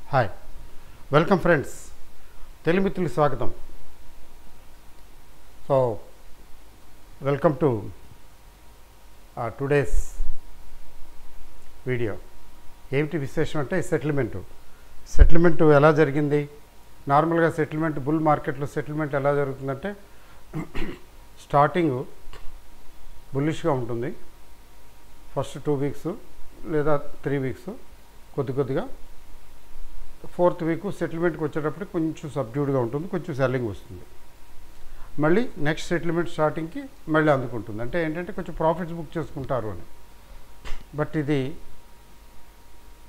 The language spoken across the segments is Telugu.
హాయ్ వెల్కమ్ ఫ్రెండ్స్, తెలుమిత్రులు స్వాగతం. So welcome to today's video. ఏమిటి విశేషం అంటే సెటిల్మెంట్ ఎలా జరిగింది. నార్మల్గా సెటిల్మెంట్ బుల్ మార్కెట్లో సెటిల్మెంట్ ఎలా జరుగుతుందంటే స్టార్టింగ్ బుల్లిష్గా ఉంటుంది. ఫస్ట్ 2 వీక్స్ లేదా 3 వీక్స్ కొద్దిగా, 4th వీక్ సెటిల్మెంట్కి వచ్చేటప్పుడు కొంచెం సబ్డ్యూడ్గా ఉంటుంది, కొంచెం సెల్లింగ్ వస్తుంది. మళ్ళీ నెక్స్ట్ సెటిల్మెంట్ స్టార్టింగ్కి మళ్ళీ అందుకుంటుంది. అంటే ఏంటంటే కొంచెం ప్రాఫిట్స్ బుక్ చేసుకుంటారు అని. బట్ ఇది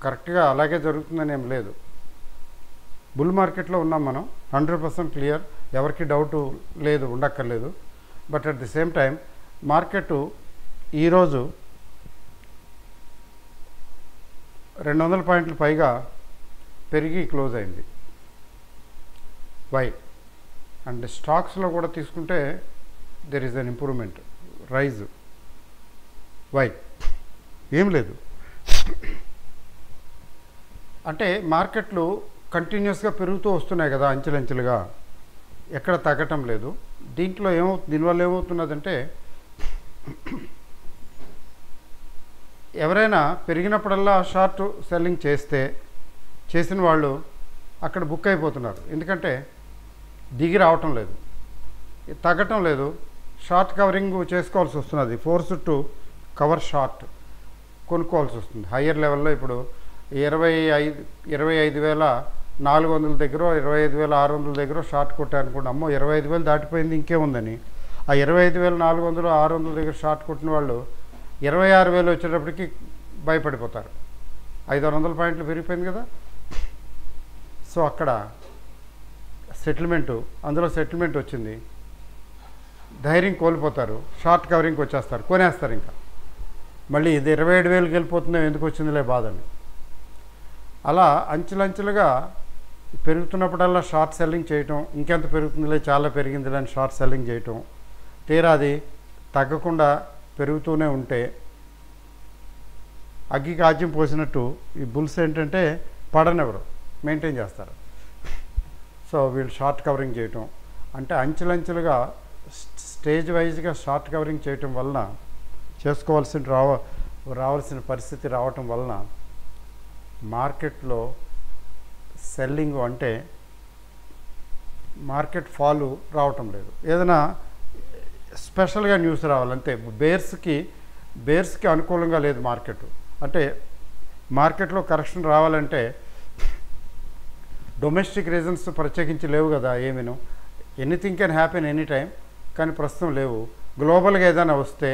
కరెక్ట్గా అలాగే జరుగుతుందని ఏం లేదు. బుల్ మార్కెట్లో ఉన్నాం మనం, 100% క్లియర్, ఎవరికి డౌట్ లేదు, ఉండక్కర్లేదు. But at the same time market ఈరోజు 200 పాయింట్లు పైగా పెరిగి క్లోజ్ అయింది. వై? అండ్ స్టాక్స్లో కూడా తీసుకుంటే there is an improvement, rise. Why? ఏం లేదు, అంటే మార్కెట్లు కంటిన్యూస్గా పెరుగుతూ వస్తున్నాయి కదా, అంచెలంచెలుగా, ఎక్కడ తగ్గటం లేదు. దీనివల్ల ఏమవుతున్నదంటే ఎవరైనా పెరిగినప్పుడల్లా షార్ట్ సెల్లింగ్ చేసిన వాళ్ళు అక్కడ బుక్ అయిపోతున్నారు. ఎందుకంటే దిగి రావటం లేదు, తగ్గటం లేదు, షార్ట్ కవరింగ్ చేసుకోవాల్సి వస్తున్నది. ఫోర్స్ టు కవర్ షార్ట్ కొనుక్కోవాల్సి వస్తుంది. హయ్యర్ లెవెల్లో ఇప్పుడు 25,400 దగ్గర, 25,600 దగ్గర షార్ట్ కొట్టారనుకోండి. అమ్మో 25,000 దాటిపోయింది, ఇంకేముందని. ఆ 25,400, 600 దగ్గర షార్ట్ కొట్టిన వాళ్ళు 26,000 వచ్చేటప్పటికి భయపడిపోతారు. 500 పాయింట్లు పెరిగిపోయింది కదా. సో అక్కడ అందులో సెటిల్మెంట్ వచ్చింది, ధైర్యం కోల్పోతారు, షార్ట్ కవరింగ్కి వచ్చేస్తారు, కొనేస్తారు. ఇంకా మళ్ళీ ఇది 27,000కి వెళ్ళిపోతుందో ఎందుకు వచ్చిందిలే బాధని. అలా అంచెలంచెలుగా పెరుగుతున్నప్పుడల్లా షార్ట్ సెల్లింగ్ చేయటం, ఇంకెంత పెరుగుతుందిలే, చాలా పెరిగిందిలే అని షార్ట్ సెల్లింగ్ చేయటం, తీరా అది తగ్గకుండా పెరుగుతూనే ఉంటే అగ్గికి ఆజ్యం పోసినట్టు ఈ బుల్స్ ఏంటంటే పడనెవరు, మెయింటైన్ చేస్తారు. సో వీళ్ళు షార్ట్ కవరింగ్ చేయటం అంటే అంచెలంచెలుగా స్టేజ్ వైజ్గా షార్ట్ కవరింగ్ చేయటం వలన, రావాల్సిన పరిస్థితి రావటం వలన మార్కెట్లో సెల్లింగ్ అంటే మార్కెట్ ఫాలు రావటం లేదు. ఏదైనా స్పెషల్గా న్యూస్ రావాలంటే బేర్స్కి అనుకూలంగా లేదు మార్కెట్. అంటే మార్కెట్లో కరెక్షన్ రావాలంటే డొమెస్టిక్ రీజన్స్ ప్రత్యేకించి లేవు కదా ఏమీను. Anything can happen any time, కానీ ప్రస్తుతం లేవు. గ్లోబల్గా ఏదైనా వస్తే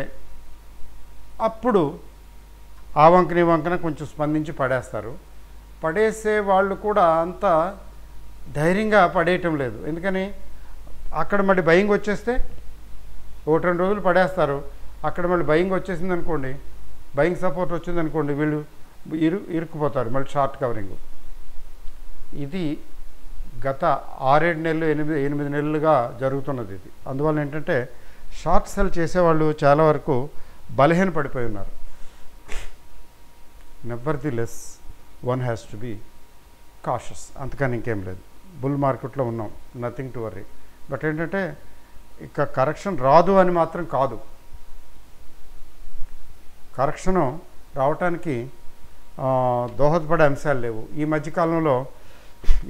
అప్పుడు ఆ వంకన కొంచెం స్పందించి పడేస్తారు. పడేసే వాళ్ళు కూడా అంత ధైర్యంగా పడేయటం లేదు. ఎందుకని? అక్కడ మళ్ళీ బయింగ్ వచ్చేస్తే 1-2 రోజులు పడేస్తారు. అక్కడ మళ్ళీ బయింగ్ వచ్చేసింది అనుకోండి, బయింగ్ సపోర్ట్ వచ్చిందనుకోండి, వీళ్ళు ఇరుక్కుపోతారు మళ్ళీ షార్ట్ కవరింగ్. ఇది గత 6-7 నెలలు, 8 నెలలుగా జరుగుతున్నది ఇది. అందువల్ల ఏంటంటే షార్ట్ సెల్ చేసేవాళ్ళు చాలా వరకు బలహీన పడిపోయి ఉన్నారు. Nevertheless one has to be cautious, అంతకని ఇంకేం లేదు. బుల్ మార్కెట్లో ఉన్నాం, నథింగ్ టు వర్రీ. బట్ ఏంటంటే ఇక కరెక్షన్ రాదు అని మాత్రం కాదు. కరెక్షను రావటానికి దోహదపడే అంశాలు లేవు. ఈ మధ్యకాలంలో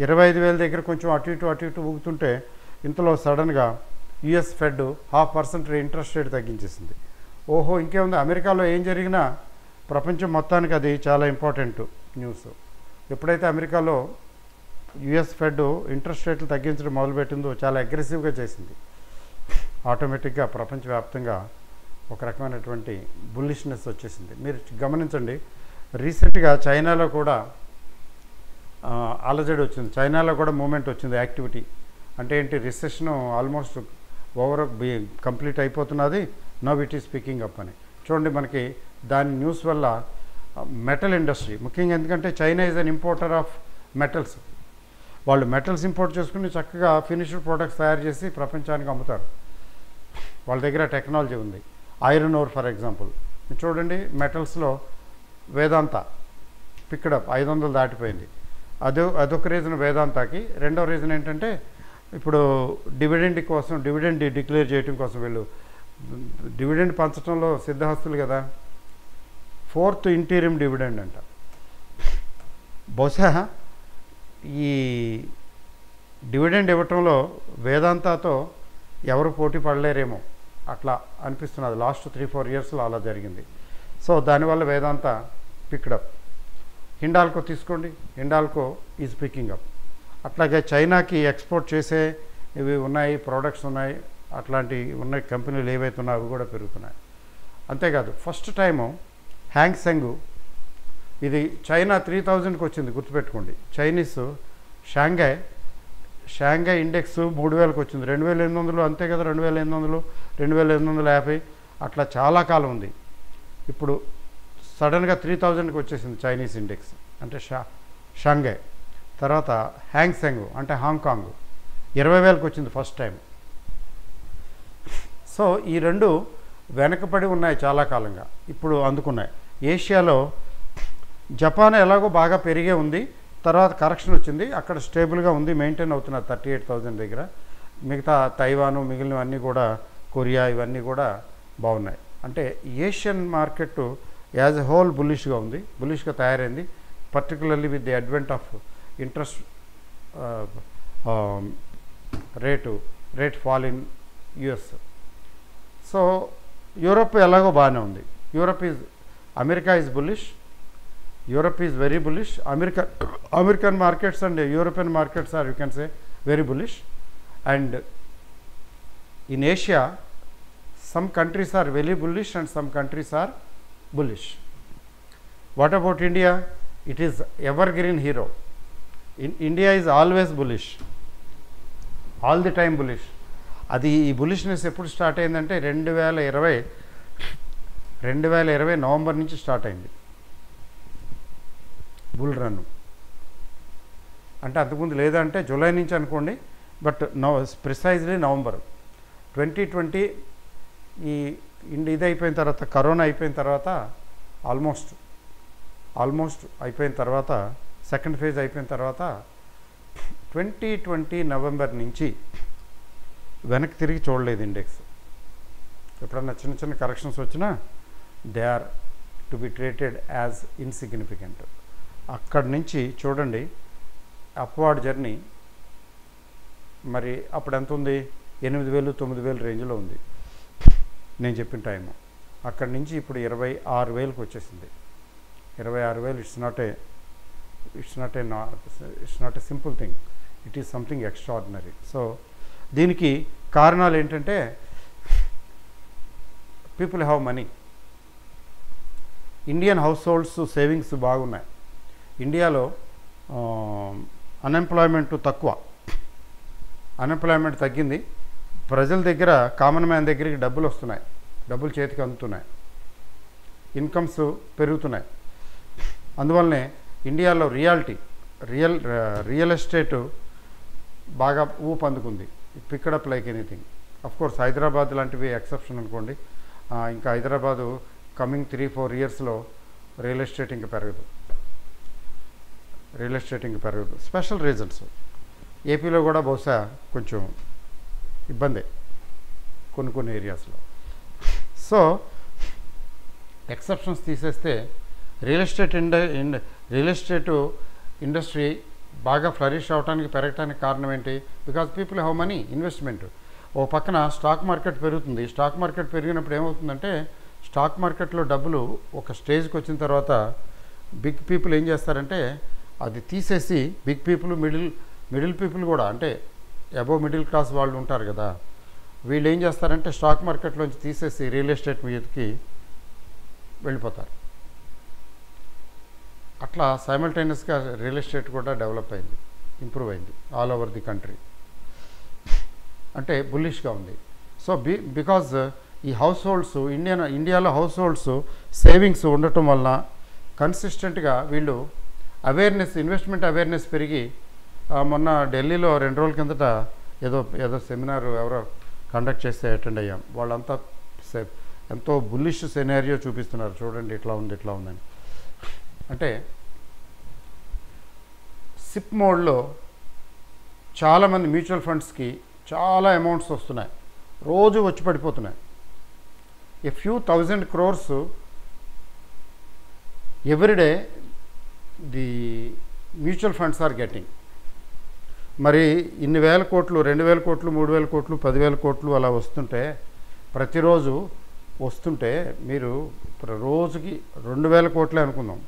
25,000 దగ్గర కొంచెం అటు ఇటు ఊగుతుంటే ఇంతలో సడన్గా యుఎస్ ఫెడ్ 0.5% ఇంట్రెస్ట్ రేట్ తగ్గించేసింది. ఓహో, ఇంకేముంది, అమెరికాలో ఏం జరిగినా ప్రపంచం మొత్తానికి అది చాలా ఇంపార్టెంట్ న్యూస్. ఎప్పుడైతే అమెరికాలో యుఎస్ ఫెడ్ ఇంట్రెస్ట్ రేట్లు తగ్గించడం మొదలుపెట్టిందో, చాలా అగ్రెసివ్గా చేసింది, ఆటోమేటిక్గా ప్రపంచవ్యాప్తంగా ఒక రకమైనటువంటి బుల్లిష్నెస్ వచ్చేసింది. మీరు గమనించండి, రీసెంట్గా చైనాలో కూడా అలజడి వచ్చింది. చైనాలో కూడా మూమెంట్ వచ్చింది, యాక్టివిటీ. అంటే ఏంటి, రిసెషన్ ఆల్మోస్ట్ కంప్లీట్ అయిపోతున్నది, now it is picking up అని. చూడండి, మనకి దాని న్యూస్ వల్ల మెటల్ ఇండస్ట్రీ ముఖ్యంగా, ఎందుకంటే China is an importer of metals. వాళ్ళు మెటల్స్ ఇంపోర్ట్ చేసుకుని చక్కగా ఫినిష్డ్ ప్రోడక్ట్స్ తయారు చేసి ప్రపంచానికి అమ్ముతారు. వాళ్ళ దగ్గర టెక్నాలజీ ఉంది. ఐరన్ ఓర్ ఫర్ ఎగ్జాంపుల్ చూడండి, మెటల్స్లో వేదాంత పిక్డప్ 500 దాటిపోయింది. అదొక రీజన్ వేదాంతాకి. రెండో రీజన్ ఏంటంటే ఇప్పుడు డివిడెండ్ కోసం, డివిడెండ్ డిక్లేర్ చేయడం కోసం వీళ్ళు డివిడెండ్ పంచడంలో సిద్ధహస్తులు కదా. 4th ఇంటీరియం డివిడెండ్ అంట. బహుశా ఈ డివిడెండ్ ఇవ్వటంలో వేదాంతతో ఎవరు పోటీ పడలేరేమో అట్లా అనిపిస్తున్నది. లాస్ట్ 3-4 ఇయర్స్లో అలా జరిగింది. సో దానివల్ల వేదాంత పిక్డప్. హిండాల్కో తీసుకోండి, హిండాల్కో ఈజ్ పికింగ్ అప్. అట్లాగే చైనాకి ఎక్స్పోర్ట్ చేసే ఇవి ఉన్నాయి, ప్రోడక్ట్స్ ఉన్నాయి, అట్లాంటి ఉన్న కంపెనీలు ఏవైతే ఉన్నాయో అవి కూడా పెరుగుతున్నాయి. అంతేకాదు ఫస్ట్ టైము హ్యాంగ్ సెంగ్, ఇది చైనా 3000కి వచ్చింది గుర్తుపెట్టుకోండి. చైనీస్ షాంఘై ఇండెక్స్ 3000కి వచ్చింది. 2800 అంతే కదా, 2800, 2850 అట్లా చాలా కాలం ఉంది. ఇప్పుడు సడన్గా 3000కి వచ్చేసింది చైనీస్ ఇండెక్స్ అంటే షాంఘై. తర్వాత హ్యాంగ్ సెంగ్ అంటే హాంకాంగ్ 20,000కి వచ్చింది ఫస్ట్ టైం. సో ఈ రెండు వెనకబడి ఉన్నాయి చాలా కాలంగా, ఇప్పుడు అందుకున్నాయి. ఏషియాలో జపాన్ ఎలాగో బాగా పెరిగే ఉంది, తర్వాత కరెక్షన్ వచ్చింది, అక్కడ స్టేబుల్గా ఉంది, మెయింటైన్ అవుతున్నారు 38,000 దగ్గర. మిగతా తైవాను మిగిలినవన్నీ కూడా, కొరియా ఇవన్నీ కూడా బాగున్నాయి. అంటే Asian market as a whole బుల్లిష్గా ఉంది, బుల్లిష్గా తయారైంది. Particularly with the advent of interest rate fall in US. So Europe ఎలాగో బాగానే ఉంది. America is bullish, Europe is very bullish. American markets and European markets are, you can say, very bullish. And in Asia some countries are very bullish and some countries are bullish. What about India? It is evergreen hero. India is always bullish, all the time bullish. అది ఈ బులిష్నెస్ ఎప్పుడు స్టార్ట్ అయిందంటే 2020 నవంబర్ నుంచి స్టార్ట్ అయింది బుల్ రన్. అంటే అంతకుముందు లేదంటే జూలై నుంచి అనుకోండి, బట్ ప్రిసైజ్లీ నవంబర్ 2020. ఇది అయిపోయిన తర్వాత, కరోనా అయిపోయిన తర్వాత, ఆల్మోస్ట్ అయిపోయిన తర్వాత, సెకండ్ ఫేజ్ అయిపోయిన తర్వాత 2020 నవంబర్ నుంచి వెనక్కి తిరిగి చూడలేదు ఇండెక్స్. ఎప్పుడన్నా చిన్న చిన్న కరెక్షన్స్ వచ్చినా they are to be treated as insignificant. అక్కడి నుంచి చూడండి అప్వార్డ్ జర్నీ. మరి అప్పుడు ఎంత ఉంది? 8,000-9,000 రేంజ్లో ఉంది నేను చెప్పిన టైము. అక్కడి నుంచి ఇప్పుడు 26,000కి వచ్చేసింది. 26,000 it's not a simple thing, it is something extraordinary. So దీనికి కారణాలు ఏంటంటే people have money. Indian house holds savings బాగున్నాయి. ఇండియాలో అన్ఎంప్లాయ్మెంట్ తక్కువ, అన్ఎంప్లాయ్మెంట్ తగ్గింది. ప్రజల దగ్గర, కామన్ మ్యాన్ దగ్గరికి డబ్బులు వస్తున్నాయి, డబ్బులు చేతికి అందుతున్నాయి, ఇన్కమ్స్ పెరుగుతున్నాయి. అందువల్లనే ఇండియాలో రియల్ ఎస్టేటు బాగా ఊపందుకుంది. Picked up like anything. Of course Hyderabad లాంటివి ఎక్సెప్షన్ అనుకోండి. ఇంకా హైదరాబాదు కమింగ్ 3-4 ఇయర్స్లో రియల్ ఎస్టేట్ ఇంకా పెరగదు. Special reasons. ఏపీలో కూడా బహుశా కొంచెం ఇబ్బందే కొన్ని ఏరియాస్లో. సో ఎక్సెప్షన్స్ తీసేస్తే రియల్ ఎస్టేట్ ఇండస్ట్రీ బాగా ఫ్లరిష్ అవడానికి, పెరగడానికి కారణం ఏంటి? Because people have money, investment. ఓ పక్కన స్టాక్ మార్కెట్ పెరుగుతుంది. స్టాక్ మార్కెట్ పెరిగినప్పుడు ఏమవుతుందంటే, స్టాక్ మార్కెట్లో డబ్బులు ఒక స్టేజ్కి వచ్చిన తర్వాత బిగ్ పీపుల్ ఏం చేస్తారంటే అది తీసేసి, బిగ్ పీపుల్, మిడిల్ పీపుల్ కూడా, అంటే అబోవ్ మిడిల్ క్లాస్ వాళ్ళు ఉంటారు కదా, వీళ్ళు ఏం చేస్తారంటే స్టాక్ మార్కెట్లోంచి తీసేసి రియల్ ఎస్టేట్ మీదకి వెళ్ళిపోతారు. అట్లా సైమల్టేనియస్గా రియల్ ఎస్టేట్ కూడా డెవలప్ అయింది, ఇంప్రూవ్ అయింది ఆల్ ఓవర్ ది కంట్రీ. అంటే బుల్లిష్గా ఉంది. సో బికాజ్ ఈ హౌస్ హోల్డ్స్, ఇండియాలో హౌస్ హోల్డ్స్ సేవింగ్స్ ఉండటం వలన కన్సిస్టెంట్గా వీళ్ళు ఇన్వెస్ట్మెంట్ అవేర్నెస్ పెరిగి, మొన్న ఢిల్లీలో 2 రోజుల కిందట ఏదో సెమినార్ ఎవరో కండక్ట్ చేస్తే అటెండ్ అయ్యాం. వాళ్ళంతా ఎంతో బుల్లిష్ సెనారియో చూపిస్తున్నారు. చూడండి ఇట్లా ఉందని. అంటే సిప్ మోడ్లో చాలామంది మ్యూచువల్ ఫండ్స్కి చాలా అమౌంట్స్ వస్తున్నాయి, రోజు వచ్చి పడిపోతున్నాయి. A few thousand crores every day the mutual funds are getting. మరి ఇన్ని వేల కోట్లు, 2,000 కోట్లు, 3,000 కోట్లు, 10,000 కోట్లు అలా వస్తుంటే, ప్రతిరోజు వస్తుంటే, మీరు రోజుకి 2,000 కోట్లే అనుకుందాం,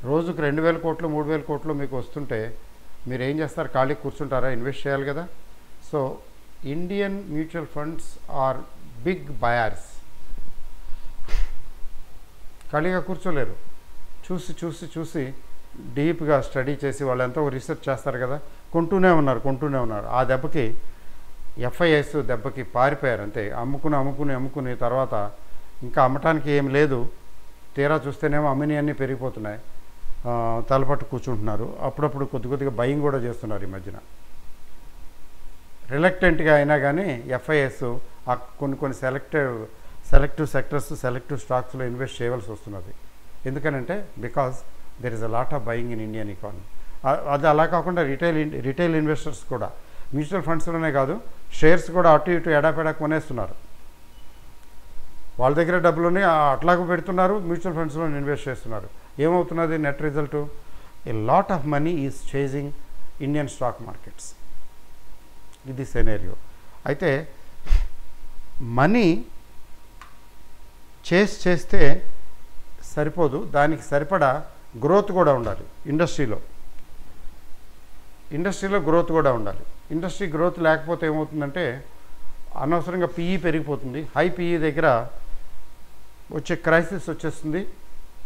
రోజుకి 2,000 కోట్లు, 3,000 కోట్లు మీకు వస్తుంటే మీరు ఏం చేస్తారు? ఖాళీ కూర్చుంటారా? ఇన్వెస్ట్ చేయాలి కదా. So Indian mutual funds are big buyers. ఖాళీగా కూర్చోలేరు. చూసి చూసి చూసి డీప్గా స్టడీ చేసి వాళ్ళు ఎంతో రీసెర్చ్ చేస్తారు కదా, కొంటూనే ఉన్నారు. ఆ దెబ్బకి ఎఫ్ఐఎస్ దెబ్బకి పారిపోయారు అంతే. అమ్ముకుని తర్వాత ఇంకా అమ్మటానికి ఏం లేదు, తీరా చూస్తేనేమో అమ్మిని అన్నీ పెరిగిపోతున్నాయి, తలపట్టు కూర్చుంటున్నారు. అప్పుడప్పుడు కొద్దిగా బయింగ్ కూడా చేస్తున్నారు ఈ మధ్యన. రిలక్టెంట్గా అయినా కానీ ఎఫ్ఐఎస్ కొన్ని సెలెక్టివ్ సెక్టర్స్, సెలెక్టివ్ స్టాక్స్లో ఇన్వెస్ట్ చేయవలసి వస్తున్నది. ఎందుకనంటే because there is a lot of buying in Indian economy. అది అలా కాకుండా రిటైల్ ఇన్వెస్టర్స్ కూడా మ్యూచువల్ ఫండ్స్లోనే కాదు, షేర్స్ కూడా అటు ఇటు ఎడాపెడా కొనేస్తున్నారు. వాళ్ళ దగ్గర డబ్బులని అట్లాగూ పెడుతున్నారు, మ్యూచువల్ ఫండ్స్లో ఇన్వెస్ట్ చేస్తున్నారు. ఏమవుతున్నది net result? A lot of money is chasing Indian stock markets. ఇది సెనేరియో. అయితే మనీ చేస్తే సరిపోదు, దానికి సరిపడా గ్రోత్ కూడా ఉండాలి. ఇండస్ట్రీలో గ్రోత్ కూడా ఉండాలి. ఇండస్ట్రీ గ్రోత్ లేకపోతే ఏమవుతుందంటే అనవసరంగా పీఈ పెరిగిపోతుంది. హై పీఈ దగ్గర వచ్చే క్రైసిస్ వచ్చేస్తుంది,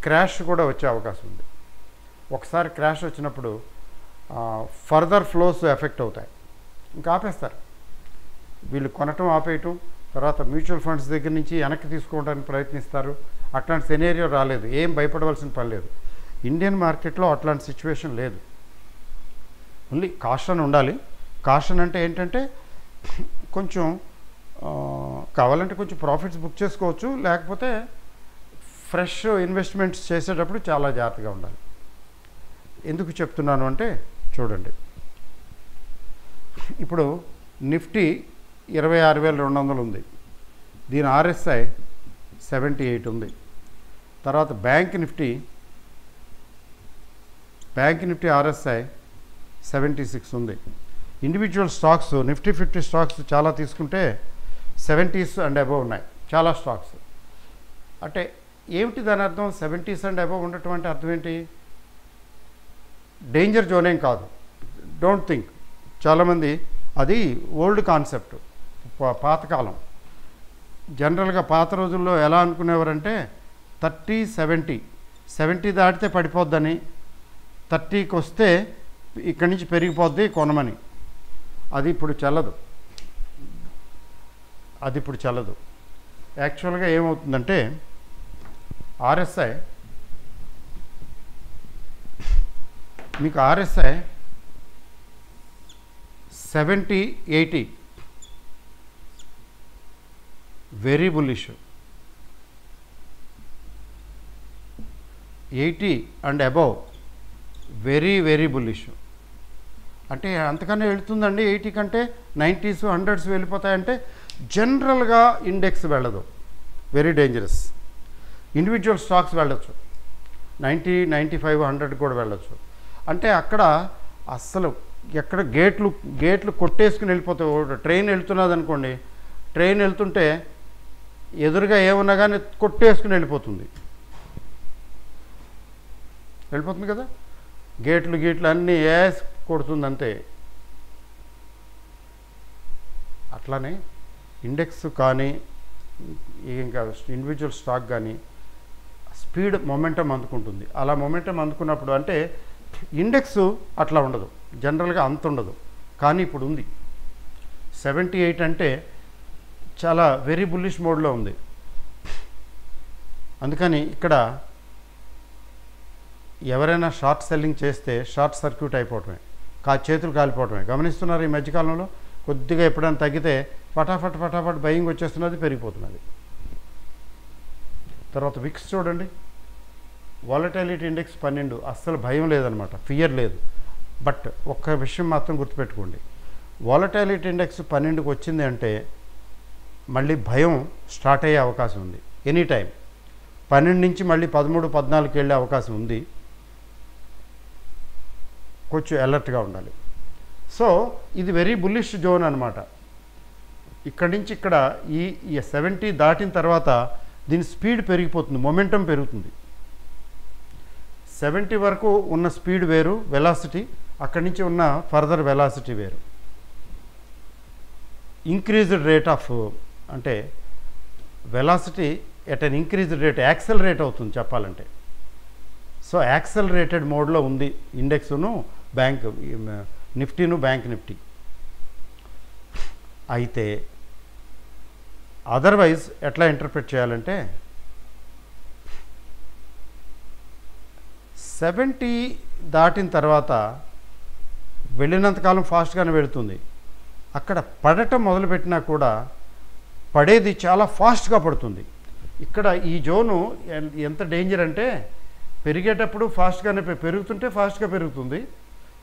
క్రాష్ కూడా వచ్చే అవకాశం ఉంది. ఒకసారి క్రాష్ వచ్చినప్పుడు ఫర్దర్ ఫ్లోస్ ఎఫెక్ట్ అవుతాయి, ఇంకా ఆపేస్తారు. వీళ్ళు కొనటం ఆపేయటం, తర్వాత మ్యూచువల్ ఫండ్స్ దగ్గర నుంచి వెనక్కి తీసుకోవడానికి ప్రయత్నిస్తారు. అట్లాంటి సెనేరియో రాలేదు, ఏం భయపడవలసిన పని లేదు. ఇండియన్ మార్కెట్లో అట్లాంటి సిచ్యువేషన్ లేదు. ఓన్లీ కాషన్ ఉండాలి. కాషన్ అంటే ఏంటంటే కొంచెం కావాలంటే కొంచెం ప్రాఫిట్స్ బుక్ చేసుకోవచ్చు, లేకపోతే ఫ్రెష్ ఇన్వెస్ట్మెంట్స్ చేసేటప్పుడు చాలా జాగ్రత్తగా ఉండాలి. ఎందుకు చెప్తున్నాను అంటే చూడండి, ఇప్పుడు నిఫ్టీ 26,200 ఉంది, దీని ఆర్ఎస్ఐ 78 ఉంది. తర్వాత బ్యాంక్ నిఫ్టీ ఆర్ఎస్ఐ 76 ఉంది. ఇండివిజువల్ స్టాక్స్ నిఫ్టీ 50 స్టాక్స్ చాలా తీసుకుంటే 70s అండ్ అబవ్ ఉన్నాయి చాలా స్టాక్స్. అంటే ఏమిటి దాని అర్థం? 70s అండ్ అబవ్ ఉండటం అంటే అర్థం ఏంటి? డేంజర్ జోన్ ఏం కాదు, డోంట్ థింక్. చాలామంది అది ఓల్డ్ కాన్సెప్ట్, పాతకాలం. జనరల్గా పాత రోజుల్లో ఎలా అనుకునేవారంటే 30, 70 దాటితే పడిపోద్దని, 30కి వస్తే ఇక్కడి నుంచి పెరిగిపోద్ది కొనమని. అది ఇప్పుడు చల్లదు. యాక్చువల్గా ఏమవుతుందంటే ఆర్ఎస్ఐ మీకు 70, 80 very bullish, 80 and above very bullish. అంటే అంతకన్నా వెళుతుందండి. 80 కంటే 90s 100s వెళ్ళిపోతాయంటే జనరల్గా ఇండెక్స్ వెళ్ళదు, వెరీ డేంజరస్. ఇండివిజువల్ స్టాక్స్ వెళ్ళొచ్చు, 90, 95, 100 కూడా వెళ్ళొచ్చు. అంటే అక్కడ అస్సలు ఎక్కడ గేట్లు కొట్టేసుకుని వెళ్ళిపోతాయి. ట్రైన్ వెళ్తున్నది అనుకోండి, ట్రైన్ వెళ్తుంటే ఎదురుగా ఏమన్నా కానీ కొట్టేసుకుని వెళ్ళిపోతుంది కదా, గేట్లు అన్నీ వేసి కొడుతుంది అంతే. అట్లానే ఇండెక్స్ కానీ ఇంకా ఇండివిజువల్ స్టాక్ కానీ స్పీడ్ మొమెంటం అందుకుంటుంది. అలా మొమెంటం అందుకున్నప్పుడు అంటే ఇండెక్స్ అట్లా ఉండదు, జనరల్గా అంత ఉండదు, కానీ ఇప్పుడు ఉంది. 78 అంటే చాలా వెరీ బుల్లిష్ మోడ్లో ఉంది. అందుకని ఇక్కడ ఎవరైనా షార్ట్ సెల్లింగ్ చేస్తే షార్ట్ సర్క్యూట్ అయిపోవటమే, చేతులు కాలిపోవటమే. గమనిస్తున్నారు ఈ మధ్యకాలంలో కొద్దిగా ఎప్పుడైనా తగ్గితే ఫటాఫట్ బయింగ్ వచ్చేస్తున్నది, పెరిగిపోతున్నది. తర్వాత విక్స్ చూడండి, వాలటైలిటీ ఇండెక్స్ 12, అస్సలు భయం లేదనమాట, ఫియర్ లేదు. బట్ ఒక్క విషయం మాత్రం గుర్తుపెట్టుకోండి, వాలటాలిటీ ఇండెక్స్ 12కి వచ్చింది అంటే మళ్ళీ భయం స్టార్ట్ అయ్యే అవకాశం ఉంది. ఎనీ టైం 12 నుంచి మళ్ళీ 13, 14కి వెళ్ళే అవకాశం ఉంది. కొంచెం అలర్ట్గా ఉండాలి. సో ఇది వెరీ బుల్లిష్ జోన్ అనమాట. ఇక్కడి నుంచి ఇక్కడ ఈ 70 దాటిన తర్వాత దీని స్పీడ్ పెరిగిపోతుంది, మొమెంటం పెరుగుతుంది. 70 వరకు ఉన్న స్పీడ్ వేరు, వెలాసిటీ, అక్కడి నుంచి ఉన్న ఫర్దర్ వెలాసిటీ వేరు. ఇంక్రీజ్డ్ రేట్ ఆఫ్ అంటే velocity at an increased rate, accelerate అవుతుంది చెప్పాలంటే. సో యాక్సెలరేటెడ్ మోడ్లో ఉంది ఇండెక్స్ను, బ్యాంక్ నిఫ్టీను, బ్యాంక్ నిఫ్టీ. అయితే అదర్వైజ్ ఎట్లా ఇంటర్ప్రిట్ చేయాలంటే 70 దాటిన తర్వాత వెళ్ళినంతకాలం ఫాస్ట్గానే వెళుతుంది. అక్కడ పడటం మొదలుపెట్టినా కూడా పడేది చాలా ఫాస్ట్గా పడుతుంది. ఇక్కడ ఈ జోను ఎంత డేంజర్ అంటే పెరిగేటప్పుడు ఫాస్ట్గానే పెరుగుతుంటే ఫాస్ట్గా పెరుగుతుంది,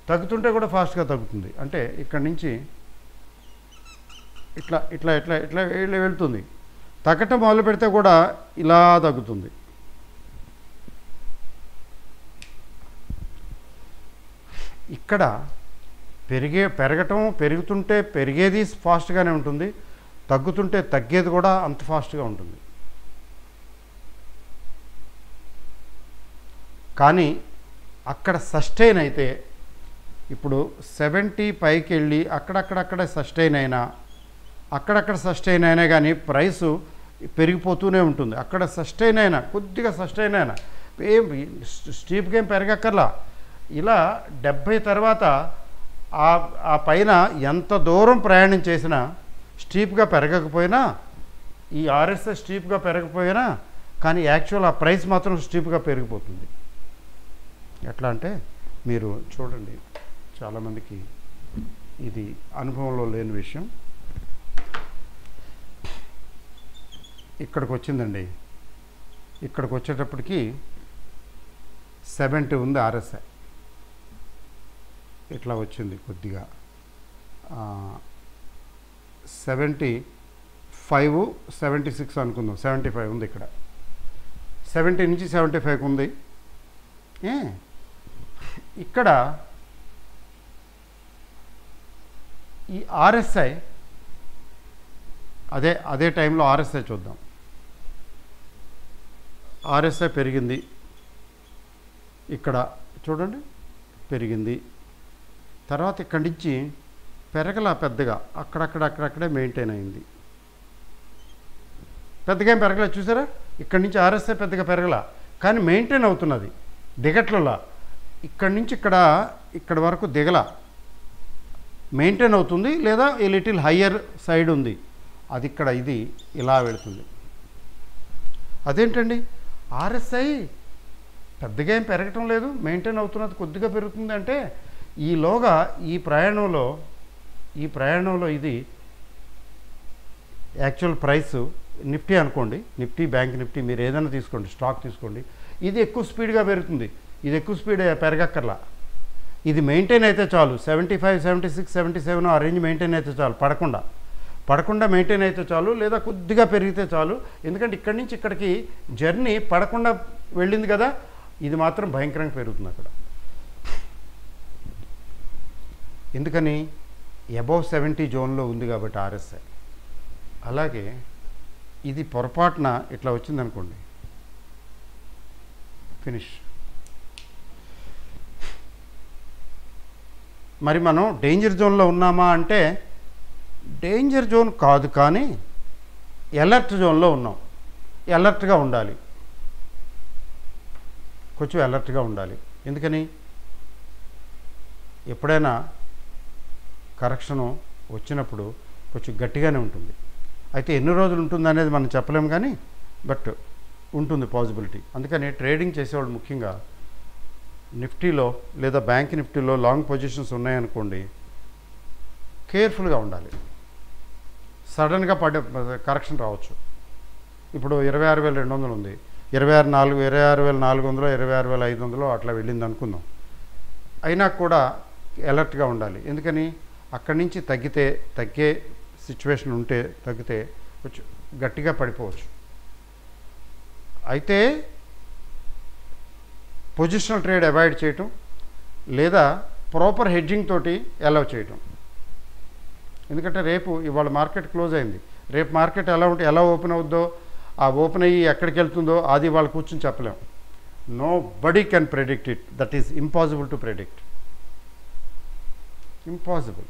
తగ్గుతుంటే కూడా ఫాస్ట్గా తగ్గుతుంది. అంటే ఇక్కడి నుంచి ఇట్లా ఇట్లా ఇట్లా ఇట్లా వెళ్తుంది. తగ్గటం మొదలు పెడితే కూడా ఇలా తగ్గుతుంది. ఇక్కడ పెరుగుతుంటే పెరిగేది ఫాస్ట్గానే ఉంటుంది, తగ్గుతుంటే తగ్గేది కూడా అంత ఫాస్ట్గా ఉంటుంది. కానీ అక్కడ సస్టైన్ అయితే, ఇప్పుడు 70 పైకి వెళ్ళి అక్కడక్కడక్కడే సస్టైన్ అయినా, అక్కడక్కడ సస్టైన్ అయినా కానీ ప్రైసు పెరిగిపోతూనే ఉంటుంది. అక్కడ సస్టైన్ అయినా, కొద్దిగా సస్టైన్ అయినా, ఏం స్టీప్గా ఏం పెరగక్కర్లా. ఇలా 70 తర్వాత ఆ పైన ఎంత దూరం ప్రయాణం చేసినా స్టీప్గా పెరగకపోయినా, ఈ ఆర్ఎస్ఐ స్టీప్గా పెరగకపోయినా, కానీ యాక్చువల్ ఆ ప్రైస్ మాత్రం స్టీప్గా పెరిగిపోతుంది. ఎట్లా అంటే మీరు చూడండి, చాలామందికి ఇది అనుభవంలో లేని విషయం. ఇక్కడికి వచ్చిందండి, ఇక్కడికి వచ్చేటప్పటికి 70 ఉంది ఆర్ఎస్ఐ. ఇట్లా వచ్చింది కొద్దిగా 75, 76 అనుకుందాం, 75 ఉంది ఇక్కడ. 70 నుంచి 75 ఉంది. ఇక్కడ ఈ ఆర్ఎస్ఐ అదే టైంలో ఆర్ఎస్ఐ చూద్దాం. ఆర్ఎస్ఐ పెరిగింది, ఇక్కడ చూడండి పెరిగింది. తర్వాత ఇక్కడి నుంచి పెరగల పెద్దగా, అక్కడక్కడే మెయింటైన్ అయింది. పెద్దగా ఏం పెరగల, చూసారా? ఇక్కడి నుంచి ఆర్ఎస్ఐ పెద్దగా పెరగల, కానీ మెయింటైన్ అవుతున్నది, దిగట్లలా. ఇక్కడి నుంచి ఇక్కడ వరకు దిగల, మెయింటైన్ అవుతుంది, లేదా ఈ లిటిల్ హయ్యర్ సైడ్ ఉంది. అది ఇక్కడ ఇది ఇలా వెళుతుంది. అదేంటండి ఆర్ఎస్ఐ పెద్దగా ఏం పెరగటం లేదు, మెయింటైన్ అవుతున్నది, కొద్దిగా పెరుగుతుంది అంటే ఈలోగా ఈ ప్రయాణంలో ఇది యాక్చువల్ ప్రైస్ నిఫ్టీ అనుకోండి, నిఫ్టీ, బ్యాంక్ నిఫ్టీ, మీరు ఏదైనా తీసుకోండి, స్టాక్ తీసుకోండి, ఇది ఎక్కువ స్పీడ్గా పెరుగుతుంది. ఇది ఎక్కువ స్పీడ్ పెరగక్కర్లా, ఇది మెయింటైన్ అయితే చాలు. 75, 76, 77 ఆ రేంజ్ మెయింటైన్ అయితే చాలు, పడకుండా మెయింటైన్ అయితే చాలు, లేదా కొద్దిగా పెరిగితే చాలు. ఎందుకంటే ఇక్కడి నుంచి ఇక్కడికి జర్నీ పడకుండా వెళ్ళింది కదా, ఇది మాత్రం భయంకరంగా పెరుగుతుంది అక్కడ. ఎందుకని? అబౌవ్ 70 జోన్లో ఉంది కాబట్టి ఆర్ఎస్ఐ. అలాగే ఇది పొరపాటున ఇట్లా వచ్చిందనుకోండి, ఫినిష్. మరి మనం డేంజర్ జోన్లో ఉన్నామా అంటే డేంజర్ జోన్ కాదు, కానీ అలర్ట్ జోన్లో ఉన్నాం. అలర్ట్గా ఉండాలి, కొంచెం అలర్ట్గా ఉండాలి. ఎందుకని? ఎప్పుడైనా కరెక్షను వచ్చినప్పుడు కొంచెం గట్టిగానే ఉంటుంది. అయితే ఎన్ని రోజులు ఉంటుంది అనేది మనం చెప్పలేము, కానీ బట్ ఉంటుంది పాసిబిలిటీ. అందుకని ట్రేడింగ్ చేసేవాళ్ళు ముఖ్యంగా నిఫ్టీలో లేదా బ్యాంక్ నిఫ్టీలో లాంగ్ పొజిషన్స్ ఉన్నాయనుకోండి, కేర్ఫుల్గా ఉండాలి. సడన్గా కరెక్షన్ రావచ్చు. ఇప్పుడు 26,200 ఉంది, 26,400, 26,500 అట్లా వెళ్ళింది అనుకుందాం. అయినా కూడా అలర్ట్గా ఉండాలి. ఎందుకని అక్కడి నుంచి తగ్గే సిచ్యువేషన్ ఉంటే తగ్గితే కొంచెం గట్టిగా పడిపోవచ్చు. అయితే పొజిషనల్ ట్రేడ్ అవాయిడ్ చేయటం లేదా ప్రాపర్ హెడ్జింగ్ తోటి అలౌ చేయటం. ఎందుకంటే రేపు ఇవాళ మార్కెట్ క్లోజ్ అయింది, రేపు మార్కెట్ ఎలా ఓపెన్ అవుద్దో, ఆ ఓపెన్ అయ్యి ఎక్కడికి వెళ్తుందో అది వాళ్ళు కూర్చొని చెప్పలేం. Nobody can predict it. That is impossible to predict. Impossible.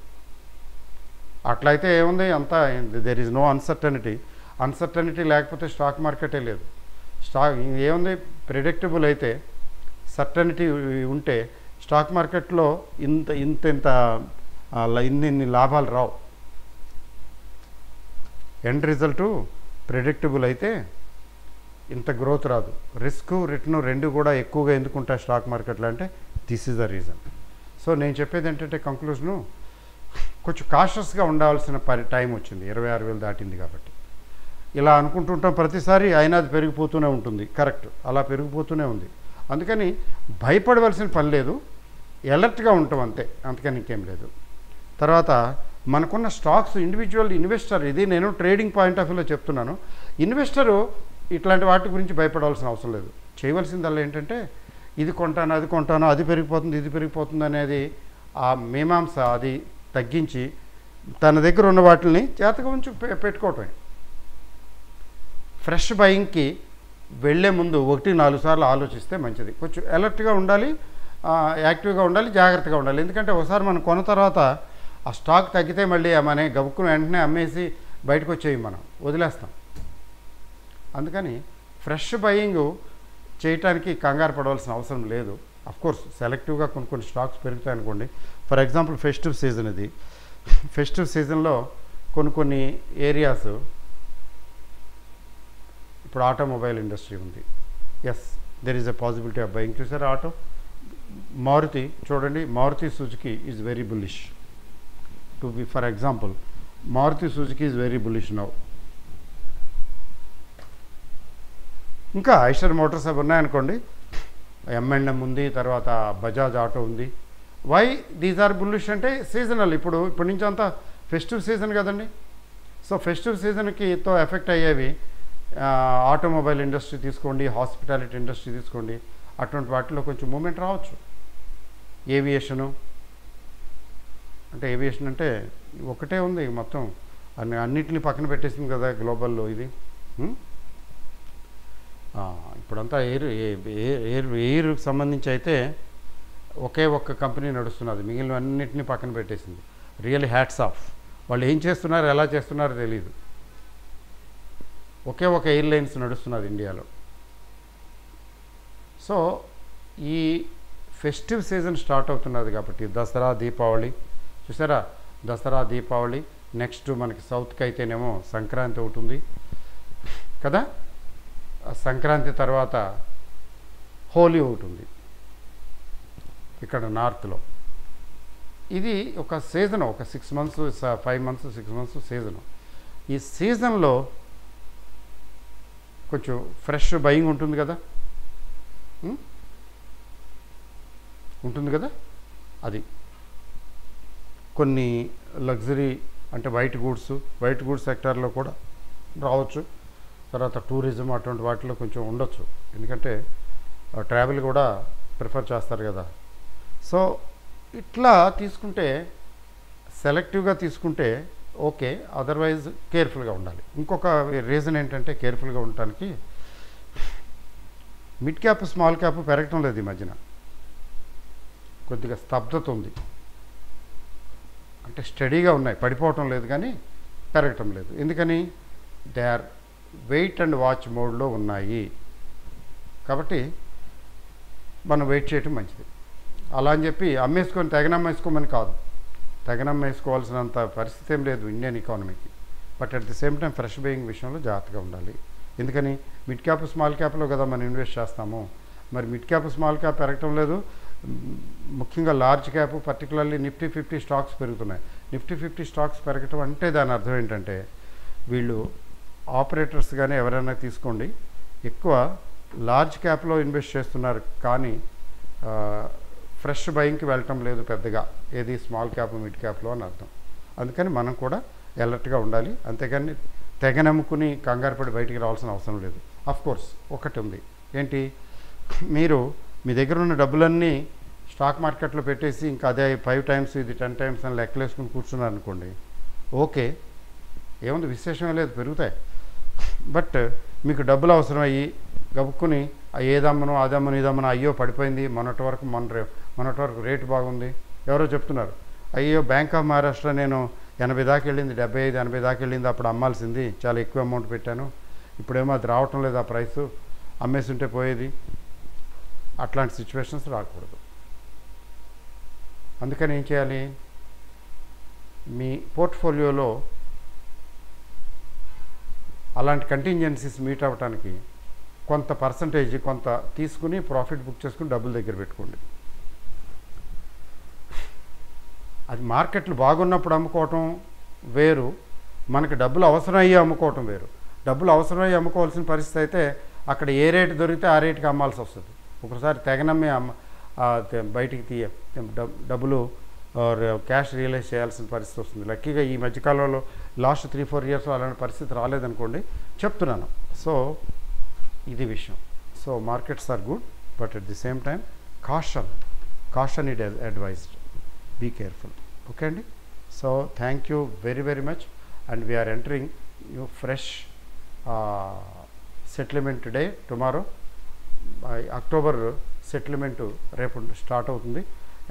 అట్లయితే ఏముంది, అంతా దెర్ ఈజ్ నో అన్సర్టనిటీ లేకపోతే స్టాక్ మార్కెటే లేదు. ఏముంది, ప్రెడిక్టబుల్ అయితే సర్టనిటీ ఉంటే స్టాక్ మార్కెట్లో ఇన్ని లాభాలు రావు. ఎండ్ రిజల్టు ప్రెడిక్టబుల్ అయితే ఇంత గ్రోత్ రాదు. రిస్క్ రిటర్న్ రెండు కూడా ఎక్కువగా ఎందుకుంటాయి స్టాక్ మార్కెట్లో అంటే this is the reason. So నేను చెప్పేది ఏంటంటే కంక్లూజను, కొంచెం కాషస్గా ఉండాల్సిన టైం వచ్చింది. 26,000 దాటింది కాబట్టి ఇలా అనుకుంటుంటాం ప్రతిసారి, అయినా అది పెరిగిపోతూనే ఉంటుంది. కరెక్ట్, అలా పెరిగిపోతూనే ఉంది. అందుకని భయపడవలసిన పని లేదు, అలర్ట్గా ఉంటాం అంతే, అందుకని ఇంకేం లేదు. తర్వాత మనకున్న స్టాక్స్ ఇండివిజువల్ ఇన్వెస్టర్, ఇది నేను ట్రేడింగ్ పాయింట్ ఆఫ్ వ్యూలో చెప్తున్నాను. ఇన్వెస్టరు ఇట్లాంటి వాటి గురించి భయపడాల్సిన అవసరం లేదు. చేయవలసిందల్లా ఏంటంటే ఇది కొంటాను, అది కొంటాను, అది పెరిగిపోతుంది, ఇది పెరిగిపోతుంది అనేది ఆ మీమాంస అది తగ్గించి తన దగ్గర ఉన్న వాటిని జాగ్రత్తగా ఉంచి పెట్టుకోవటమే. ఫ్రెష్ బయింగ్కి వెళ్ళే ముందు 1-4 సార్లు ఆలోచిస్తే మంచిది. కొంచెం అలర్ట్గా ఉండాలి, యాక్టివ్గా ఉండాలి, జాగ్రత్తగా ఉండాలి. ఎందుకంటే ఒకసారి మనం కొన్న తర్వాత ఆ స్టాక్ తగ్గితే మళ్ళీ మన గబుక్కును వెంటనే అమ్మేసి బయటకు వచ్చేవి మనం వదిలేస్తాం. అందుకని ఫ్రెష్ బయింగ్ చేయటానికి కంగారు పడవలసిన అవసరం లేదు. అఫ్కోర్స్ సెలెక్టివ్గా కొన్ని స్టాక్స్ పెరుగుతాయి అనుకోండి. ఫర్ ఎగ్జాంపుల్ ఫెస్టివ్ సీజన్ ఇది. ఫెస్టివ్ సీజన్లో కొన్ని ఏరియాస్, ఇప్పుడు ఆటోమొబైల్ ఇండస్ట్రీ ఉంది. Yes, there is a possibility of buying. చూసారా ఆటో, మారుతి చూడండి, Maruti Suzuki is very bullish. To be for example, Maruti Suzuki is very bullish now. ఇంకా ఐషర్ మోటార్స్ అవి ఉన్నాయనుకోండి, M&M ఉంది, తర్వాత బజాజ్ ఆటో ఉంది. వై దీస్ ఆర్ బుల్లిష్ అంటే సీజనల్. ఇప్పటి నుంచి అంతా ఫెస్టివ్ సీజన్ కదండి. సో ఫెస్టివ్ సీజన్కి ఎఫెక్ట్ అయ్యేవి ఆటోమొబైల్ ఇండస్ట్రీ తీసుకోండి, హాస్పిటాలిటీ ఇండస్ట్రీ తీసుకోండి, అటువంటి వాటిలో కొంచెం మూమెంట్ రావచ్చు. ఏవియేషన్ అంటే ఒకటే ఉంది మొత్తం, అన్నిటిని పక్కన పెట్టేసింది కదా గ్లోబల్లో ఇది. ఇప్పుడంతా ఎయిర్కి సంబంధించి అయితే ఒక్క కంపెనీ నడుస్తున్నది, మిగిలిన అన్నింటినీ పక్కన పెట్టేసింది. Really hats off. వాళ్ళు ఏం చేస్తున్నారు, ఎలా చేస్తున్నారో తెలియదు. ఒక ఎయిర్లైన్స్ నడుస్తున్నది ఇండియాలో. సో ఈ ఫెస్టివ్ సీజన్ స్టార్ట్ అవుతున్నది కాబట్టి దసరా, దీపావళి చూసారా, దసరా, దీపావళి, నెక్స్ట్ మనకి సౌత్కి అయితేనేమో సంక్రాంతి ఒకటి ఉంది కదా, సంక్రాంతి తర్వాత హోలీ ఒకటి ఉంది ఇక్కడ నార్త్లో. ఇది ఒక సీజన్, ఒక 6 months 5 months 6 months సీజను. ఈ సీజన్లో కొంచెం ఫ్రెష్ బయింగ్ ఉంటుంది కదా, అది కొన్ని లగ్జరీ అంటే వైట్ గూడ్స్ సెక్టార్లో కూడా రావచ్చు. తర్వాత టూరిజం అటువంటి వాటిలో కొంచెం ఉండొచ్చు, ఎందుకంటే ట్రావెల్ కూడా ప్రిఫర్ చేస్తారు కదా. సో ఇట్లా తీసుకుంటే, సెలెక్టివ్గా తీసుకుంటే ఓకే, అదర్వైజ్ కేర్ఫుల్గా ఉండాలి. ఇంకొక రీజన్ ఏంటంటే కేర్ఫుల్గా ఉండటానికి, మిడ్ క్యాప్ స్మాల్ క్యాప్ పెరగటం లేదు ఈ మధ్యన, కొద్దిగా స్తబ్దత ఉంది. అంటే స్టడీగా ఉన్నాయి, పడిపోవటం లేదు కానీ పెరగటం లేదు. ఎందుకని? They are wait and watch మోడ్లో ఉన్నాయి. కాబట్టి మనం వెయిట్ చేయటం మంచిది. అలా అని చెప్పి తెగనమ్మేసుకోమని కాదు, తెగనమ్మేసుకోవాల్సినంత పరిస్థితి ఏం లేదు ఇండియన్ ఎకానమీకి. But at the same time fresh buying విషయంలో జాగ్రత్తగా ఉండాలి. ఎందుకని? మిడ్ క్యాప్ స్మాల్ క్యాప్లో కదా మనం ఇన్వెస్ట్ చేస్తాము. మరి మిడ్ క్యాప్ స్మాల్ క్యాప్ పెరగటం లేదు, ముఖ్యంగా large cap particularly Nifty 50 stocks పెరుగుతున్నాయి. నిఫ్టీ 50 స్టాక్స్ పెరగటం అంటే దాని అర్థం ఏంటంటే, వీళ్ళు ఆపరేటర్స్ కానీ ఎవరైనా తీసుకోండి, ఎక్కువ లార్జ్ క్యాప్లో ఇన్వెస్ట్ చేస్తున్నారు కానీ ఫ్రెష్ బయింగ్కి వెళ్ళటం లేదు పెద్దగా, ఏది స్మాల్ క్యాప్ మిడ్ క్యాప్లో అని అర్థం. అందుకని మనం కూడా అలర్ట్గా ఉండాలి, అంతేగాని తెగ నమ్ముకుని కంగారు పడి బయటికి రావాల్సిన అవసరం లేదు. కోర్స్ ఒకటి ఉంది, ఏంటి, మీరు మీ దగ్గర ఉన్న డబ్బులన్నీ స్టాక్ మార్కెట్లో పెట్టేసి ఇంకా అదే 5 times ఇది 10 times అని లెక్కలేసుకుని కూర్చున్నారు అనుకోండి, ఓకే, ఏముంది, విశేషమే లేదు, పెరుగుతాయి. బట్ మీకు డబ్బులు అవసరమయ్యి గబుక్కుని ఏదమ్మను అదమ్మను ఇదమ్మను, అయ్యో పడిపోయింది, మొన్నటి వరకు రేటు బాగుంది, ఎవరో చెప్తున్నారు, అయ్యో బ్యాంక్ ఆఫ్ మహారాష్ట్ర నేను 80 దాకా వెళ్ళింది, 75, 80 దాకా వెళ్ళింది, అప్పుడు అమ్మాల్సింది, చాలా ఎక్కువ అమౌంట్ పెట్టాను, ఇప్పుడేమో అది రావటం లేదు ఆ ప్రైసు, అమ్మేస్తుంటే పోయేది. అట్లాంటి సిచ్యువేషన్స్ రాకూడదు. అందుకని ఏం చేయాలి, మీ పోర్ట్ఫోలియోలో అలాంటి కంటింజెన్సీస్ మీట్ అవ్వటానికి కొంత పర్సంటేజ్ కొంత తీసుకుని ప్రాఫిట్ బుక్ చేసుకుని డబ్బులు దగ్గర పెట్టుకోండి. అది మార్కెట్లు బాగున్నప్పుడు అమ్ముకోవటం వేరు, మనకి డబ్బులు అవసరమయ్యి అమ్ముకోవటం వేరు. డబ్బులు అవసరమయ్యి అమ్ముకోవాల్సిన పరిస్థితి అయితే అక్కడ ఏ రేటు దొరికితే ఆ రేటుకి అమ్మాల్సి వస్తుంది. ఒకసారి తెగనమ్మి బయటికి డబ్బులు క్యాష్ రియలైజ్ చేయాల్సిన పరిస్థితి వస్తుంది. లక్కీగా ఈ మధ్యకాలంలో లాస్ట్ 3-4 yearsలో అలాంటి పరిస్థితి రాలేదనుకోండి, చెప్తున్నాను. సో ఇది విషయం. So markets are good, but at the same time caution it advised, be careful. Okay అండి. So thank you very much, and we're entering new fresh settlement day tomorrow. October settlement రేపు స్టార్ట్ అవుతుంది.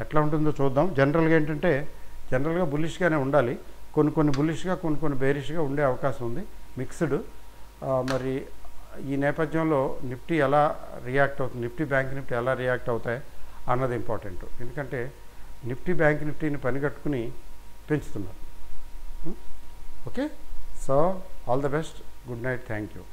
ఎట్లా ఉంటుందో చూద్దాం. జనరల్గా బుల్లిష్గానే ఉండాలి, కొన్ని బుల్లిష్గా కొన్ని బేరిష్గా ఉండే అవకాశం ఉంది, మిక్స్డ్. మరి ఈ నేపథ్యంలో నిఫ్టీ ఎలా రియాక్ట్ అవుతుంది, బ్యాంక్ నిఫ్టీ ఎలా రియాక్ట్ అవుతాయి అన్నది ఇంపార్టెంట్. ఎందుకంటే బ్యాంక్ నిఫ్టీని పనిగట్టుకుని పెంచుతున్నారు. Okay, so all the best, good night, thank you.